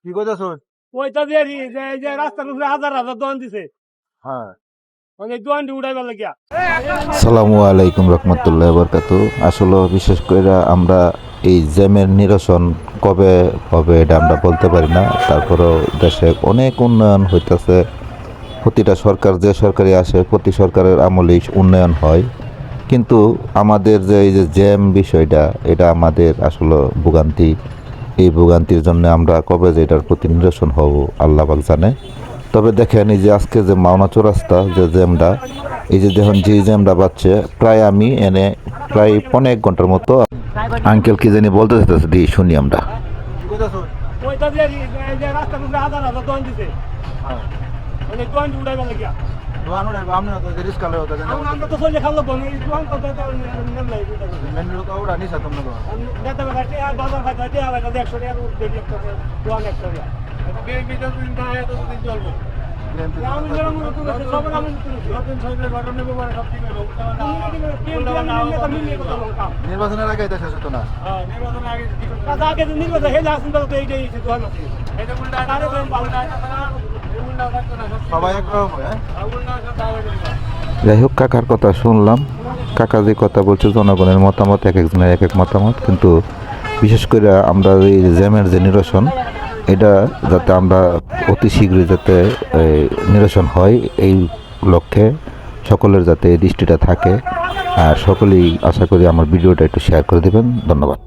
কি কথা শোন? ওইটা দিয়ে এই যে রাস্তার উপরে হাজার হাজার দোকান দিছে, হ্যাঁ, মানে দোকানটি উঠাইবার লাগিয়া। আসসালামু আলাইকুম রহমতুল্লাহ বরকাতু। আসলে বিশেষ করে আমরা এই জ্যামের নিরসন কবে হবে এটা আমরা বলতে পারি না। তারপরেও দেশে অনেক উন্নয়ন হইতেছে। প্রতিটা সরকার যে সরকারি আসে প্রতি সরকারের আমলেই উন্নয়ন হয়, কিন্তু আমাদের যে এই যে জ্যাম বিষয়টা এটা আমাদের আসলে ভোগান্তি। এই ভোগান্তির জন্য আমরা কবে যে এটার প্রতি নিরসন হব আল্লাহ পাক জানে। তবে দেখেন এই যে আজকে যে মাওনা চৌরাস্তা যে জ্যামটা, এই যে দেখুন যে জ্যামটা বাচ্চে প্রায় আমি এনে প্রায় 1.5 ঘন্টার মতো। আঙ্কেল কি জানি বলতে চাইতেছে দিয়ে শুনি আমরা। কি কথা শোন? ওইটা দিয়ে এই যে রাস্তার উপরে হাজার হাজার দোকান দিছে, হ্যাঁ, মানে দোকানটি উঠাইবার লাগিয়া। দোকান উঠে আপনি তো রিস্ক কালে হতে আমরা তো চলে খালো বনে এই দোকান তো নেম নাই। মেন রোড তো উড়া নিছা তোমরা দোকান। নেতা বেটা বাজার খাইতে দিয়ে আবার 100 টাকা বেশি একটা দোকান 100 টাকা। বিএনপি তো দিন না এত দিন চলবে। আমি যেরকম সব আমি নতুন সরকারের ঘটনা নেব মানে সব ঠিক হবে। নির্বাচনের আগে এটা শেষ হতো না। হ্যাঁ, নির্বাচনের আগে কি করতে? আগে তো নির্বাচন হেলে আসুন তো এইটাই দোকান আছে। এটা উল্টা আরে ভালো না উল্টা থাকতো না। সবাই একরকম, হ্যাঁ? উল্টা সব দাও। যাই হোক, কাকার কথা শুনলাম। কাকা যে কথা বলছে জনগণের মতামত এক একজনের এক এক মতামত, কিন্তু বিশেষ করে আমরা এই জ্যামের যে নিরসন এটা যাতে আমরা অতি শীঘ্রই যাতে নিরসন হয় এই লক্ষ্যে সকলের যাতে এই দৃষ্টিটা থাকে। আর সকলেই আশা করি আমার ভিডিওটা একটু শেয়ার করে দেবেন। ধন্যবাদ।